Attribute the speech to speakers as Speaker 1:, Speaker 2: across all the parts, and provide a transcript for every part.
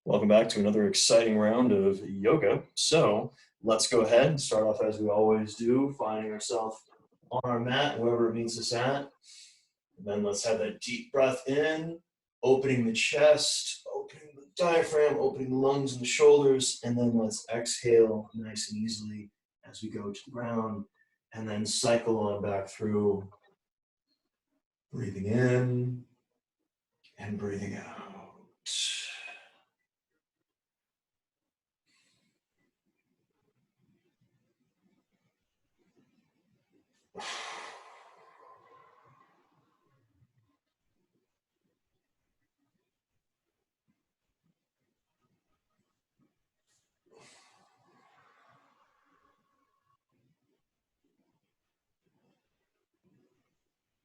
Speaker 1: Welcome back to another exciting round of yoga. So let's go ahead and start off as we always do, finding ourselves on our mat, wherever it meets us at. And then let's have that deep breath in, opening the chest, opening the diaphragm, opening the lungs and the shoulders. And then let's exhale nice and easily as we go to the ground. And then cycle on back through, breathing in and breathing out.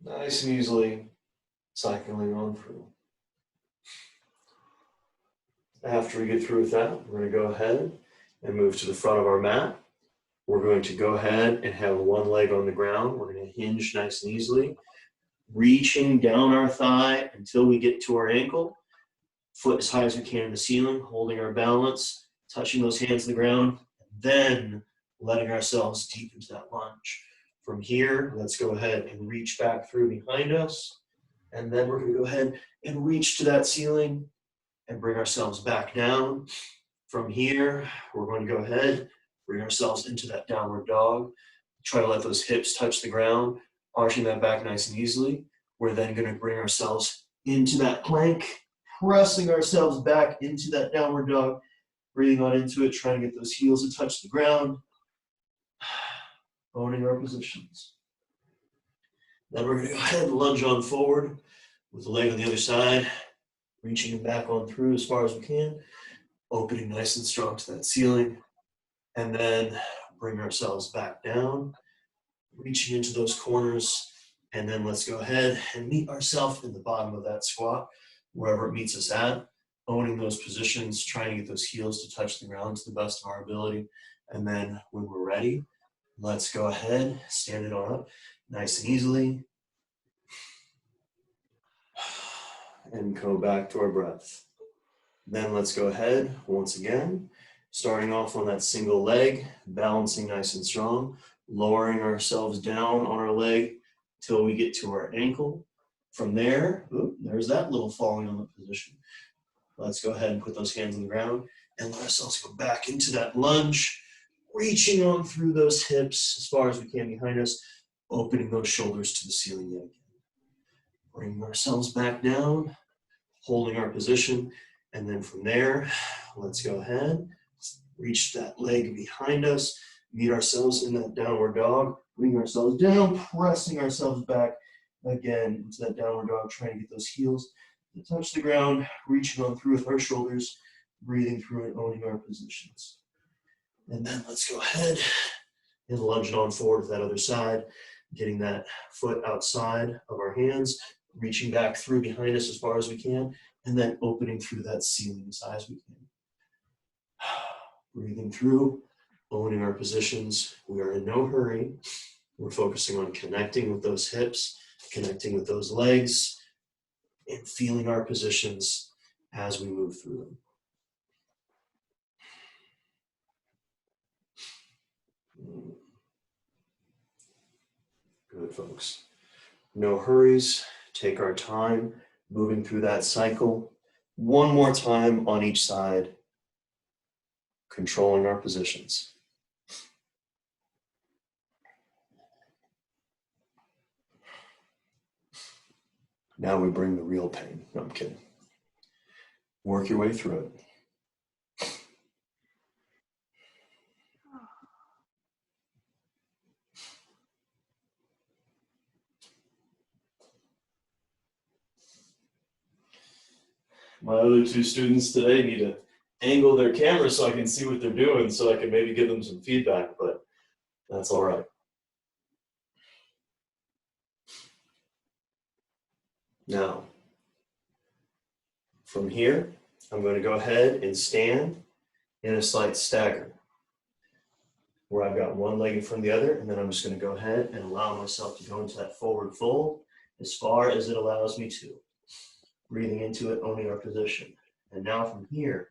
Speaker 1: Nice and easily cycling on through. After we get through with that, we're going to go ahead and move to the front of our mat. We're going to go ahead and have one leg on the ground. We're going to hinge nice and easily, reaching down our thigh until we get to our ankle. Foot as high as we can in the ceiling, holding our balance, touching those hands to the ground, then letting ourselves deep into that lunge. From here, let's go ahead and reach back through behind us. And then we're going to go ahead and reach to that ceiling and bring ourselves back down. From here, we're going to go ahead, bring ourselves into that downward dog. Try to let those hips touch the ground, arching that back nice and easily. We're then going to bring ourselves into that plank, pressing ourselves back into that downward dog, breathing on into it, trying to get those heels to touch the ground, owning our positions. Then we're going to go ahead and lunge on forward with the leg on the other side, reaching back on through as far as we can, opening nice and strong to that ceiling, and then bring ourselves back down, reaching into those corners, and then let's go ahead and meet ourselves in the bottom of that squat, wherever it meets us at, owning those positions, trying to get those heels to touch the ground to the best of our ability, and then when we're ready, let's go ahead, stand it on up, nice and easily, and go back to our breath. Then let's go ahead, once again, starting off on that single leg, balancing nice and strong, lowering ourselves down on our leg till we get to our ankle. From there, there's that little falling on the position. Let's go ahead and put those hands on the ground and let ourselves go back into that lunge, reaching on through those hips as far as we can behind us, opening those shoulders to the ceiling yet again. Bringing ourselves back down, holding our position, and then from there, let's go ahead, reach that leg behind us, meet ourselves in that downward dog, bring ourselves down, pressing ourselves back again into that downward dog, trying to get those heels to touch the ground, reaching on through with our shoulders, breathing through and owning our positions. And then let's go ahead and lunge it on forward to that other side, getting that foot outside of our hands, reaching back through behind us as far as we can, and then opening through that ceiling as high as we can. Breathing through, owning our positions. We are in no hurry. We're focusing on connecting with those hips, connecting with those legs, and feeling our positions as we move through them. Good, folks. No hurries. Take our time, moving through that cycle. One more time on each side, controlling our positions. Now we bring the real pain. No, I'm kidding. Work your way through it. My other two students today need to angle their camera so I can see what they're doing, so I can maybe give them some feedback, but that's all right. Now, from here, I'm going to go ahead and stand in a slight stagger, where I've got one leg in front of the other, and then I'm just going to go ahead and allow myself to go into that forward fold as far as it allows me to. Breathing into it, owning our position. And now from here,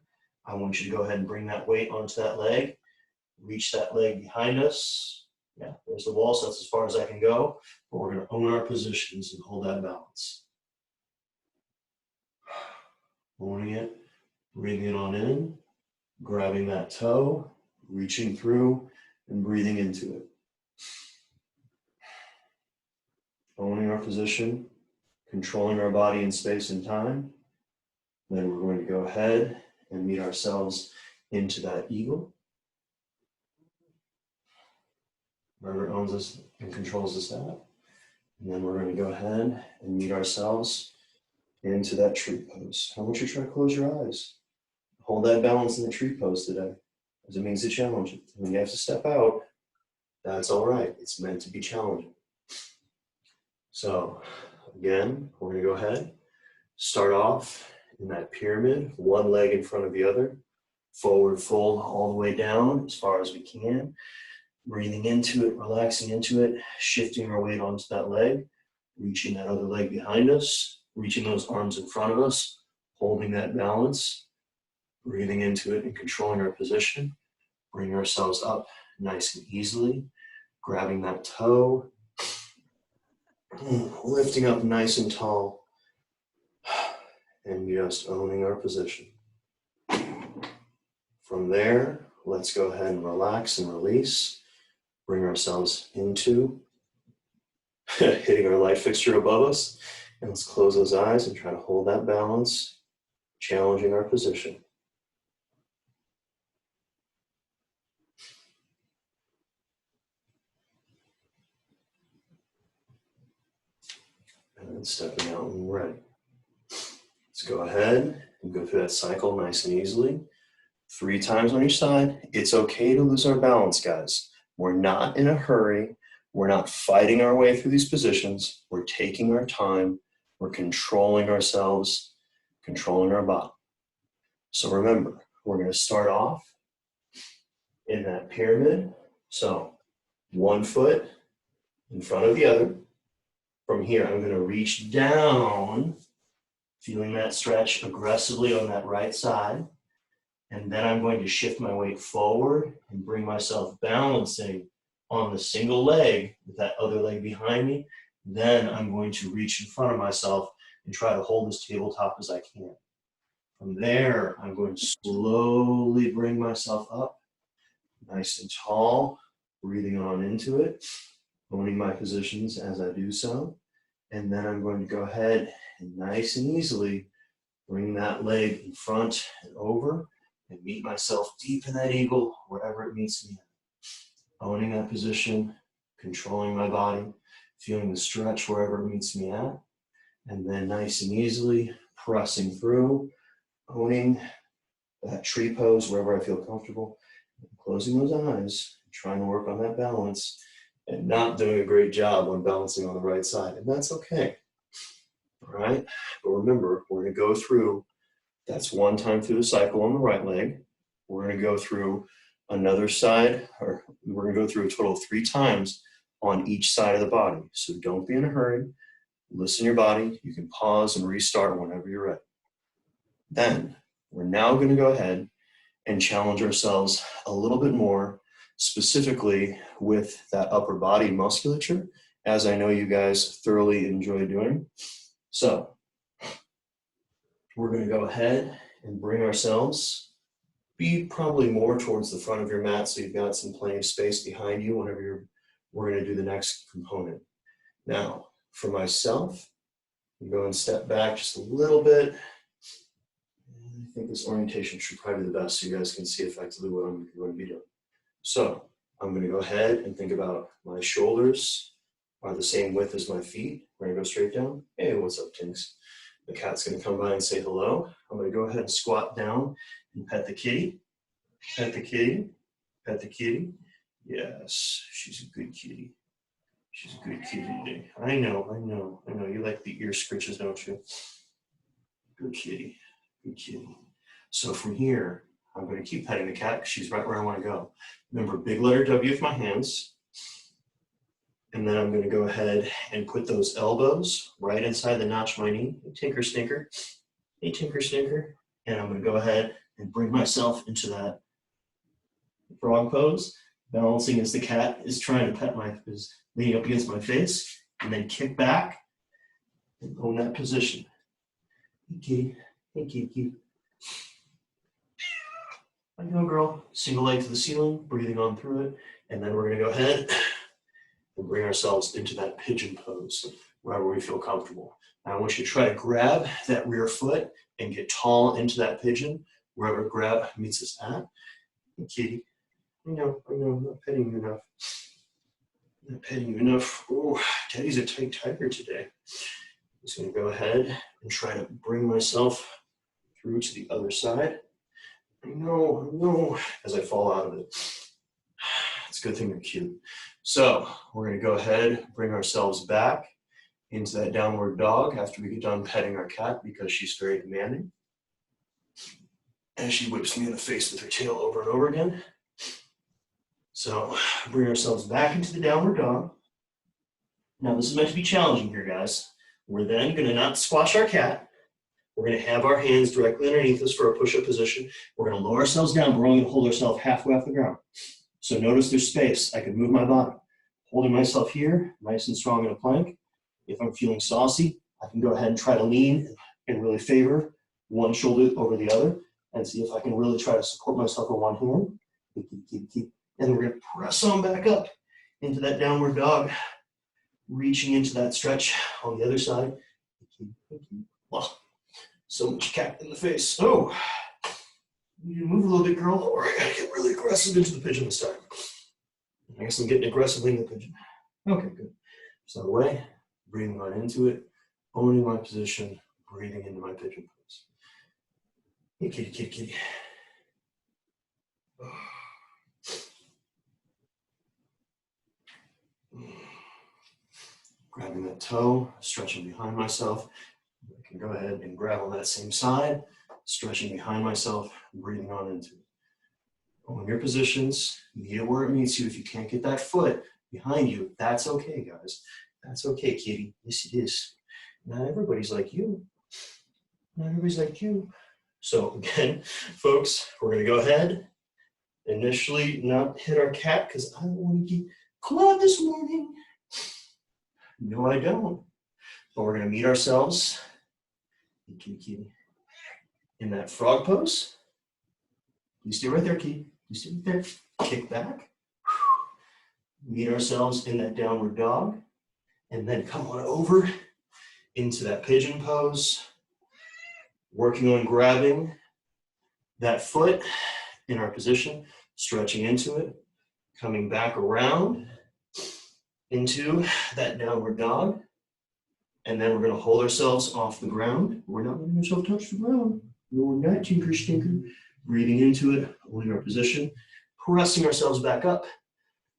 Speaker 1: I want you to go ahead and bring that weight onto that leg. Reach that leg behind us. Yeah, there's the wall, so that's as far as I can go. But we're going to own our positions and hold that balance. Owning it, breathing it on in, grabbing that toe, reaching through, and breathing into it. Owning our position, controlling our body in space and time. Then we're going to go ahead and meet ourselves into that eagle. Wherever it owns us and controls us at. And then we're going to go ahead and meet ourselves into that tree pose. I want you to try to close your eyes. Hold that balance in the tree pose today, as it means to challenge it. When you have to step out, that's all right. It's meant to be challenging. So again, we're going to go ahead, start off in that pyramid, one leg in front of the other, forward fold all the way down as far as we can. Breathing into it, relaxing into it, shifting our weight onto that leg, reaching that other leg behind us, reaching those arms in front of us, holding that balance, breathing into it and controlling our position, bring ourselves up nice and easily, grabbing that toe, lifting up nice and tall, and just owning our position. From there, let's go ahead and relax and release. Bring ourselves into hitting our light fixture above us. And let's close those eyes and try to hold that balance, challenging our position. And then stepping out when we're ready. Let's go ahead and go through that cycle nice and easily. 3 times on each side. It's okay to lose our balance, guys. We're not in a hurry. We're not fighting our way through these positions. We're taking our time. We're controlling ourselves, controlling our body. So remember, we're going to start off in that pyramid. So 1 foot in front of the other. From here, I'm going to reach down, feeling that stretch aggressively on that right side. And then I'm going to shift my weight forward and bring myself balancing on the single leg with that other leg behind me. Then I'm going to reach in front of myself and try to hold as tabletop as I can. From there, I'm going to slowly bring myself up, nice and tall, breathing on into it, owning my positions as I do so. And then I'm going to go ahead and nice and easily bring that leg in front and over and meet myself deep in that eagle, wherever it meets me. Owning that position, controlling my body, feeling the stretch wherever it meets me at, and then nice and easily pressing through, owning that tree pose wherever I feel comfortable, closing those eyes, trying to work on that balance, and not doing a great job on balancing on the right side, and that's okay. All right, but remember, we're going to go through, that's 1 time through the cycle on the right leg. We're going to go through another side, or we're going to go through a total of 3 times on each side of the body. So don't be in a hurry. Listen to your body. You can pause and restart whenever you're ready. Then we're now going to go ahead and challenge ourselves a little bit more, specifically with that upper body musculature, as I know you guys thoroughly enjoy doing. So we're going to go ahead and bring ourselves, be probably more towards the front of your mat so you've got some plenty of space behind you whenever we're going to do the next component. Now, for myself, I'm going to step back just a little bit. I think this orientation should probably be the best so you guys can see effectively what I'm going to be doing. So I'm going to go ahead and think about my shoulders are the same width as my feet. We're going to go straight down. Hey, what's up, Tinks? The cat's going to come by and say hello. I'm going to go ahead and squat down and pet the kitty. Pet the kitty. Pet the kitty. Yes, she's a good kitty. She's a good kitty today. I know. You like the ear scritches, don't you? Good kitty. Good kitty. So from here, I'm going to keep petting the cat because she's right where I want to go. Remember, big letter W with my hands. And then I'm going to go ahead and put those elbows right inside the notch of my knee. Hey, Tinker Stinker. Hey, Tinker Stinker. and I'm going to go ahead and bring myself into that frog pose, balancing as the cat is trying to is leaning up against my face, and then kick back and own that position. Hey, kitty. Hey, kitty. I go, girl. Single leg to the ceiling, breathing on through it, and then we're going to go ahead and bring ourselves into that pigeon pose, wherever we feel comfortable. Now I want you to try to grab that rear foot and get tall into that pigeon, wherever grab meets us at. Hey, kitty. I know, I'm not petting you enough. I'm not petting you enough. Oh, Daddy's a tight tiger today. I'm just going to go ahead and try to bring myself through to the other side. I know, as I fall out of it. It's a good thing you're cute. So we're going to go ahead, bring ourselves back into that downward dog after we get done petting our cat because she's very demanding. And she whips me in the face with her tail over and over again. So bring ourselves back into the downward dog. Now this is meant to be challenging here, guys. We're then going to not squash our cat. We're going to have our hands directly underneath us for a push-up position. We're going to lower ourselves down, but we're only going to hold ourselves halfway off the ground. So notice there's space. I can move my body. Holding myself here, nice and strong in a plank. If I'm feeling saucy, I can go ahead and try to lean and really favor one shoulder over the other and see if I can really try to support myself with one hand. And then we're going to press on back up into that downward dog, reaching into that stretch on the other side. Well, so much cat in the face. Oh, you need to move a little bit, girl, or I gotta get really aggressive into the pigeon this time. I guess I'm getting aggressively in the pigeon. Okay, good. So the way, breathing on into it, owning my position, breathing into my pigeon pose. Hey, kitty, kitty, kitty. Grabbing that toe, stretching behind myself. I can go ahead and grab on that same side, stretching behind myself, breathing on into it. Own your positions, meet it where it meets you. If you can't get that foot behind you, that's okay, guys. That's okay, kitty. Yes, it is. Not everybody's like you. Not everybody's like you. So again, folks, we're gonna go ahead, initially not hit our cat because I don't want to get clawed this morning. No, I don't. But we're gonna meet ourselves in that frog pose. You stay right there, kitty. You stay right there. Kick back. Meet ourselves in that downward dog. And then come on over into that pigeon pose. Working on grabbing that foot in our position, stretching into it, coming back around into that downward dog. And then we're going to hold ourselves off the ground. We're not letting ourselves touch the ground. No, we're not, tinker stinker. Breathing into it, holding our position, pressing ourselves back up,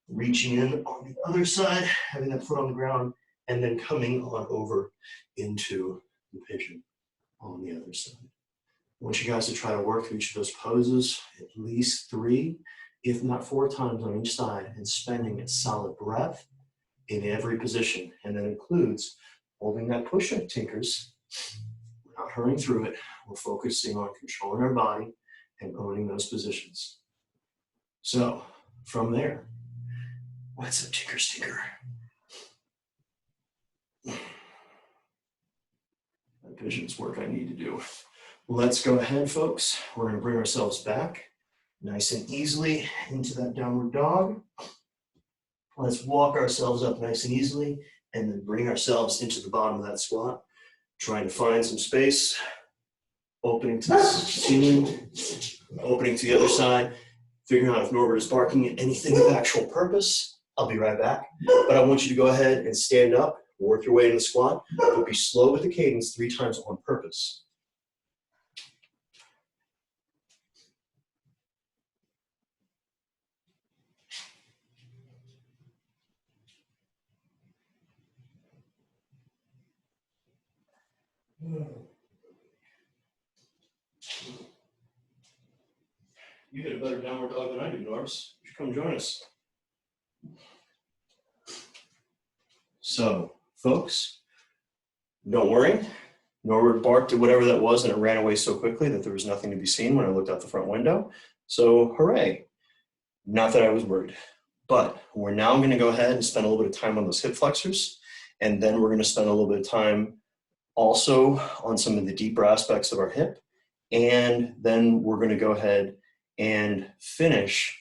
Speaker 1: reaching in on the other side, having that foot on the ground, and then coming on over into the pigeon on the other side. I want you guys to try to work through each of those poses at least 3, if not 4 times on each side, and spending a solid breath in every position. And that includes holding that push-up, tinkers. We're not hurrying through it. We're focusing on controlling our body and owning those positions. So from there, what's up, tinker stinker? That vision's work I need to do. Let's go ahead, folks. We're going to bring ourselves back nice and easily into that downward dog. Let's walk ourselves up nice and easily and then bring ourselves into the bottom of that squat, trying to find some space, opening to the ceiling, opening to the other side, figuring out if Norbert is barking at anything of actual purpose. I'll be right back. But I want you to go ahead and stand up, work your way in the squat, but be slow with the cadence 3 times on purpose. You get a better downward dog than I do, Norbs. You should come join us. So, folks, don't worry.
Speaker 2: Norbert barked at whatever that was, and it ran away so quickly that there was nothing to be seen when I looked out the front window. So hooray. Not that I was worried. But we're now going to go ahead and spend a little bit of time on those hip flexors. And then we're going to spend a little bit of time also on some of the deeper aspects of our hip. And then we're going to go ahead and finish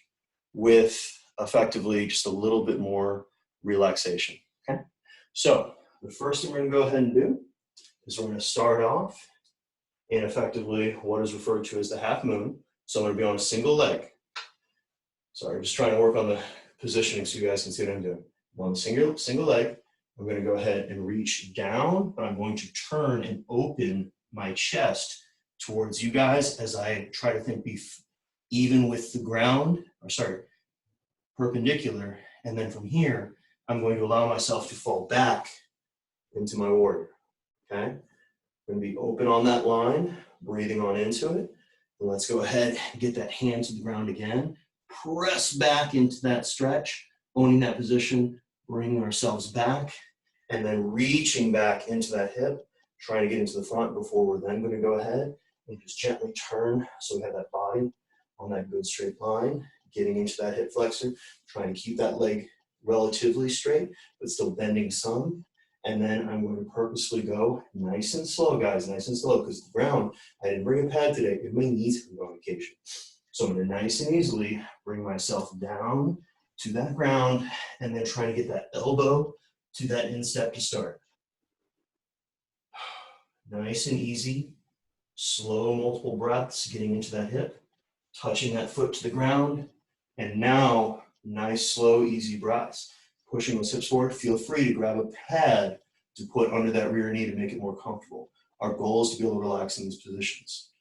Speaker 2: with effectively just a little bit more relaxation. Okay. So the first thing we're going to go ahead and do is we're going to start off in effectively what is referred to as the half moon. So I'm going to be on a single leg. Sorry, I'm just trying to work on the positioning so you guys can see what I'm doing. I'm on the single leg. I'm going to go ahead and reach down, but I'm going to turn and open my chest towards you guys as I try to think be even with the ground, or sorry, perpendicular. And then from here, I'm going to allow myself to fall back into my warrior. Okay? I'm going to be open on that line, breathing on into it. And let's go ahead and get that hand to the ground again. Press back into that stretch, owning that position, bringing ourselves back, and then reaching back into that hip, trying to get into the front before we're then going to go ahead and just gently turn so we have that body on that good straight line, getting into that hip flexor, trying to keep that leg relatively straight, but still bending some. And then I'm going to purposely go nice and slow, guys, nice and slow, because the ground, I didn't bring a pad today. My knees can go on vacation. So I'm going to nice and easily bring myself down to that ground and then try to get that elbow to that instep to start. Nice and easy, slow multiple breaths, getting into that hip, touching that foot to the ground, and now nice, slow, easy breaths. Pushing those hips forward, feel free to grab a pad to put under that rear knee to make it more comfortable. Our goal is to be able to relax in these positions.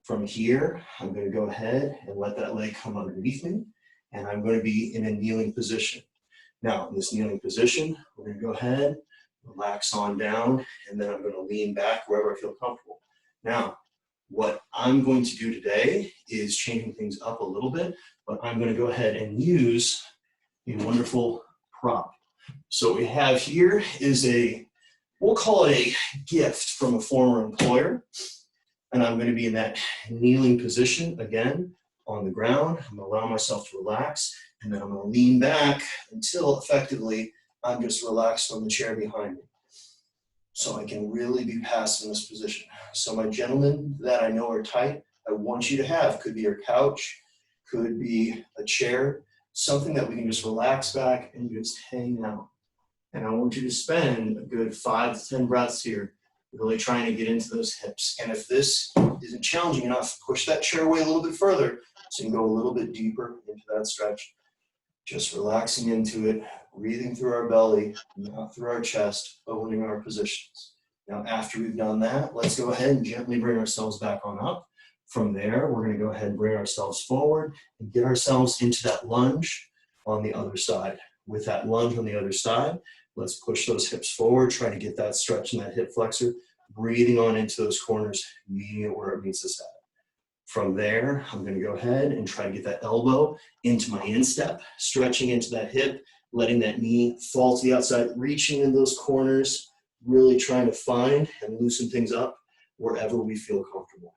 Speaker 2: From here, I'm going to go ahead and let that leg come underneath me, and I'm going to be in a kneeling position. Now, in this kneeling position, we're going to go ahead, relax on down, and then I'm going to lean back wherever I feel comfortable. Now, what I'm going to do today is changing things up a little bit, but I'm going to go ahead and use a wonderful prop. So what we have here is we'll call it a gift from a former employer. And I'm going to be in that kneeling position again on the ground. I'm going to allow myself to relax, and then I'm going to lean back until effectively I'm just relaxed on the chair behind me. So I can really be passive in this position. So my gentlemen that I know are tight, I want you to have, could be your couch, could be a chair, something that we can just relax back and just hang out. And I want you to spend a good 5 to 10 breaths here, really trying to get into those hips. And if this isn't challenging enough, push that chair away a little bit further so you can go a little bit deeper into that stretch. Just relaxing into it, breathing through our belly, not through our chest, owning our positions. Now, after we've done that, let's go ahead and gently bring ourselves back on up. From there, we're going to go ahead and bring ourselves forward and get ourselves into that lunge on the other side. With that lunge on the other side, let's push those hips forward, try to get that stretch in that hip flexor, breathing on into those corners, meeting it where it meets us at. From there, I'm going to go ahead and try to get that elbow into my instep, stretching into that hip, letting that knee fall to the outside, reaching in those corners, really trying to find and loosen things up wherever we feel comfortable.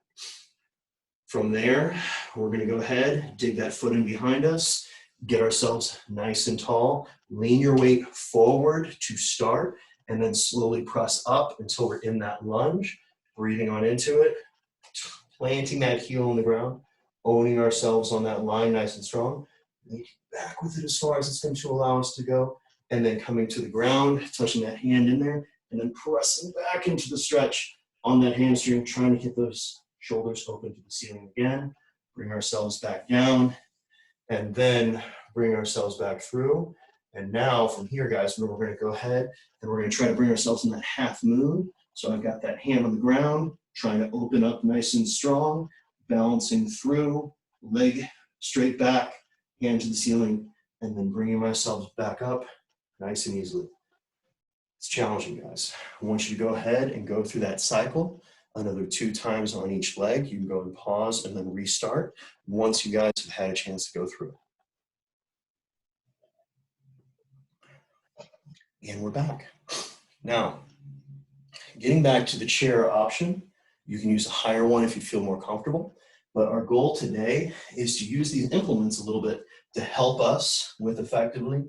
Speaker 2: From there, we're going to go ahead, dig that foot in behind us, get ourselves nice and tall, lean your weight forward to start, and then slowly press up until we're in that lunge, breathing on into it, planting that heel on the ground, owning ourselves on that line nice and strong, leaning back with it as far as it's going to allow us to go, and then coming to the ground, touching that hand in there, and then pressing back into the stretch on that hamstring, trying to get those shoulders open to the ceiling again, bring ourselves back down, and then bring ourselves back through. And now from here, guys, we're going to go ahead and we're going to try to bring ourselves in that half moon. So I've got that hand on the ground, trying to open up nice and strong, balancing through, leg straight back, hand to the ceiling, and then bringing myself back up nice and easily. It's challenging, guys. I want you to go ahead and go through that cycle another 2 times on each leg. You can go and pause and then restart once you guys have had a chance to go through it. And we're back. Now, getting back to the chair option, you can use a higher one if you feel more comfortable. But our goal today is to use these implements a little bit to help us with effectively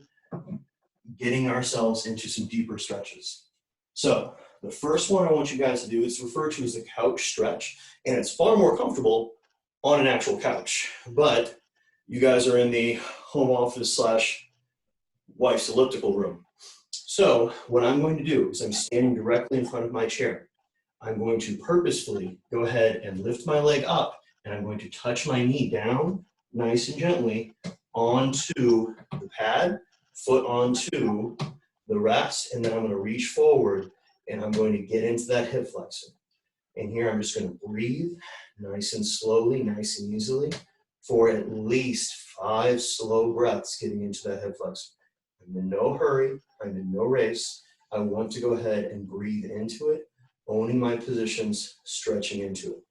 Speaker 2: getting ourselves into some deeper stretches. So the first one I want you guys to do is referred to as a couch stretch, and it's far more comfortable on an actual couch. But you guys are in the home office slash wife's elliptical room. So what I'm going to do is I'm standing directly in front of my chair. I'm going to purposefully go ahead and lift my leg up, and I'm going to touch my knee down nice and gently onto the pad, foot onto the rest, and then I'm going to reach forward and I'm going to get into that hip flexor. And here I'm just going to breathe nice and slowly, nice and easily for at least 5 slow breaths getting into that hip flexor. I'm in no hurry, I'm in no race. I want to go ahead and breathe into it, owning my positions, stretching into it.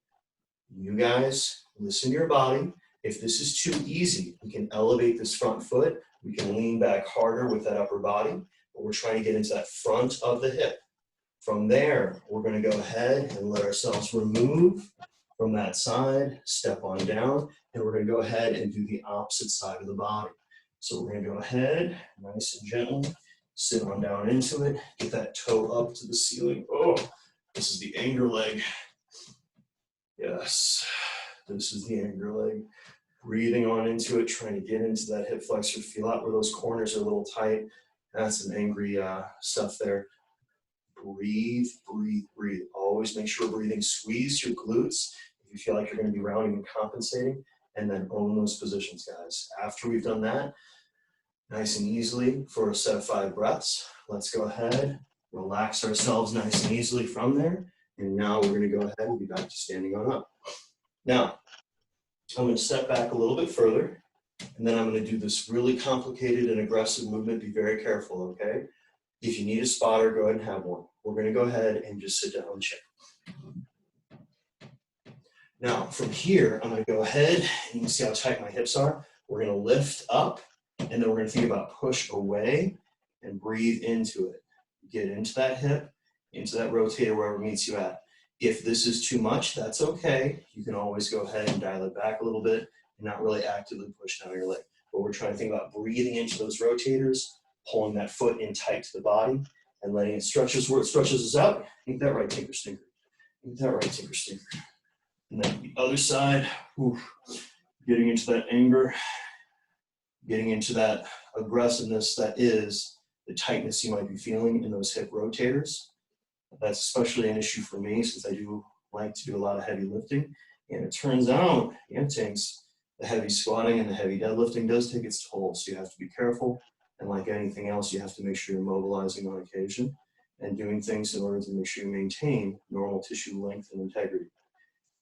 Speaker 2: You guys, listen to your body. If this is too easy, we can elevate this front foot. We can lean back harder with that upper body, but we're trying to get into that front of the hip. From there, we're going to go ahead and let ourselves remove from that side, step on down, and we're going to go ahead and do the opposite side of the body. So we're going to go ahead, nice and gently, sit on down into it, get that toe up to the ceiling. Oh, this is the anger leg. Yes, this is the anger leg. Breathing on into it, trying to get into that hip flexor. Feel out where those corners are a little tight. That's some angry stuff there. Breathe, breathe, breathe. Always make sure breathing. Squeeze your glutes if you feel like you're going to be rounding and compensating, and then own those positions, guys. After we've done that, nice and easily for a set of 5 breaths, let's go ahead, relax ourselves nice and easily from there, and now we're going to go ahead and be back to standing on up. Now, I'm going to step back a little bit further, and then I'm going to do this really complicated and aggressive movement. Be very careful, okay? If you need a spotter, go ahead and have one. We're going to go ahead and just sit down and check. Now, from here, I'm going to go ahead, and you can see how tight my hips are. We're going to lift up, and then we're going to think about push away and breathe into it. Get into that hip, into that rotator, wherever it meets you at. If this is too much, that's okay. You can always go ahead and dial it back a little bit and not really actively push down your leg. But we're trying to think about breathing into those rotators, pulling that foot in tight to the body, and letting it stretch us where it stretches us out. Ain't that right, Tinker Stinker? Ain't that right, Tinker Stinker? And then the other side, getting into that anger, getting into that aggressiveness that is the tightness you might be feeling in those hip rotators. That's especially an issue for me since I do like to do a lot of heavy lifting. And it turns out, Tinks, the heavy squatting and the heavy deadlifting does take its toll. So you have to be careful. And like anything else, you have to make sure you're mobilizing on occasion and doing things in order to make sure you maintain normal tissue length and integrity.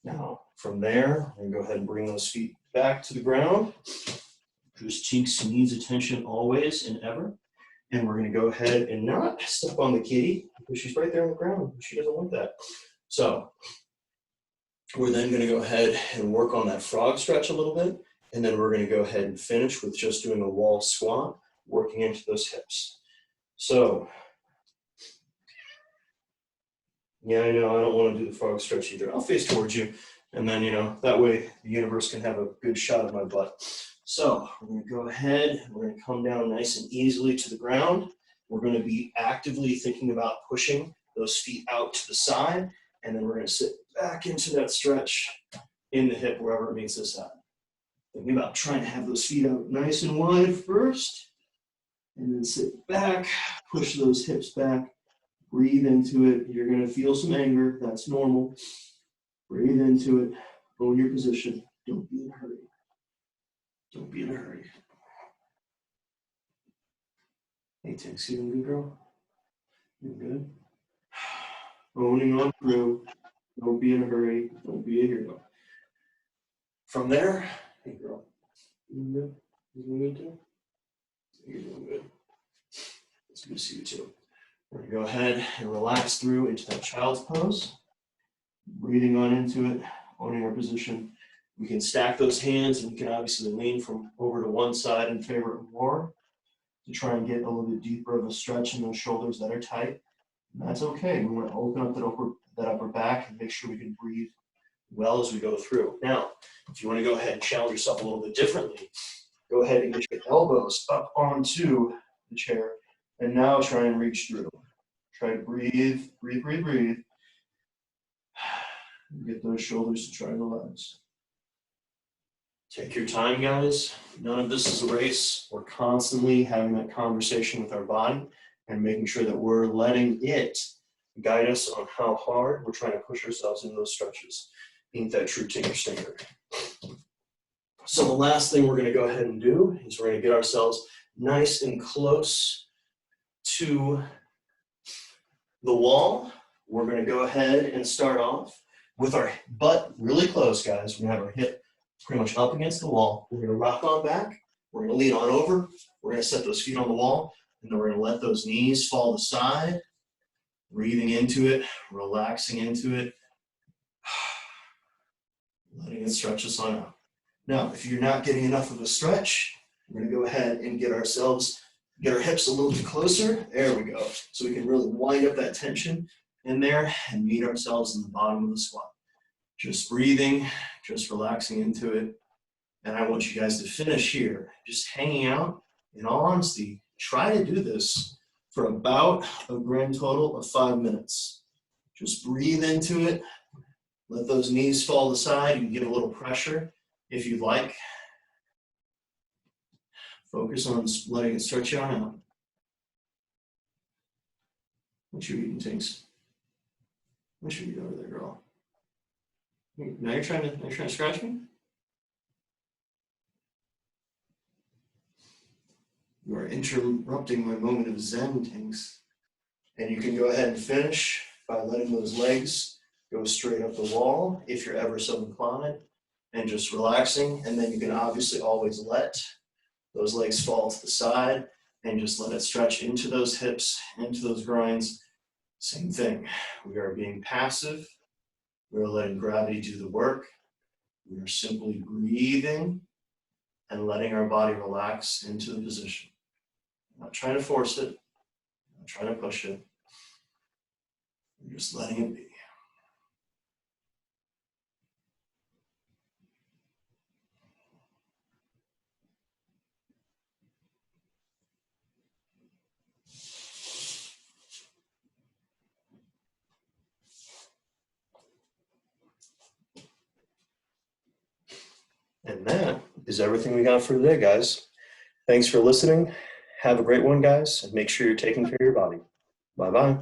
Speaker 2: Now, from there, I'm going to go ahead and bring those feet back to the ground. Just Tinks needs attention always and ever. And we're going to go ahead and not step on the kitty because she's right there on the ground. She doesn't want that. So we're then going to go ahead and work on that frog stretch a little bit. And then we're going to go ahead and finish with just doing a wall squat, working into those hips. So, yeah, I know I don't want to do the frog stretch either. I'll face towards you. And then, that way the universe can have a good shot of my butt. So we're going to go ahead, we're going to come down nice and easily to the ground. We're going to be actively thinking about pushing those feet out to the side, and then we're going to sit back into that stretch in the hip wherever it meets us at. Thinking about trying to have those feet out nice and wide first, and then sit back, push those hips back, breathe into it. You're going to feel some anger, that's normal. Breathe into it, own your position, don't be in a hurry. Don't be in a hurry. Hey, Tinks, you doing good, girl? You good? Owning on through. Don't be in a hurry. Don't be a hero. From there, hey, girl. You doing good? You doing good, too? You're doing good. It's good to see you, too. We're going to go ahead and relax through into that child's pose. Breathing on into it, owning our position. We can stack those hands, and we can obviously lean from over to one side in favor of more to try and get a little bit deeper of a stretch in those shoulders that are tight. And that's okay. We want to open up that upper back and make sure we can breathe well as we go through. Now, if you want to go ahead and challenge yourself a little bit differently, go ahead and get your elbows up onto the chair. And now try and reach through. Try to breathe, breathe, breathe, breathe. Get those shoulders to try to relax. Take your time, guys. None of this is a race. We're constantly having that conversation with our body and making sure that we're letting it guide us on how hard we're trying to push ourselves into those stretches. Ain't that true, Tinker Stinker? So the last thing we're going to go ahead and do is we're going to get ourselves nice and close to the wall. We're going to go ahead and start off with our butt really close, guys. We're going to have our hip pretty much up against the wall. We're going to rock on back. We're going to lean on over. We're going to set those feet on the wall, and then we're going to let those knees fall to the side, breathing into it, relaxing into it, letting it stretch us on out. Now, if you're not getting enough of a stretch, we're going to go ahead and get our hips a little bit closer. There we go. So we can really wind up that tension in there and meet ourselves in the bottom of the squat. Just breathing, just relaxing into it. And I want you guys to finish here, just hanging out. In all honesty, try to do this for about a grand total of 5 minutes. Just breathe into it. Let those knees fall to the side. You can give a little pressure if you'd like. Focus on letting it stretch you on out. What you eating, Tinks? What you eating over there, girl? Now you're trying to scratch me? You are interrupting my moment of zen, Tinks. And you can go ahead and finish by letting those legs go straight up the wall if you're ever so inclined, and just relaxing. And then you can obviously always let those legs fall to the side and just let it stretch into those hips, into those groins. Same thing. We are being passive. We're letting gravity do the work. We are simply breathing and letting our body relax into the position. Not trying to force it, not trying to push it. We're just letting it be. And that is everything we got for today, guys. Thanks for listening. Have a great one, guys, and make sure you're taking care of your body. Bye-bye.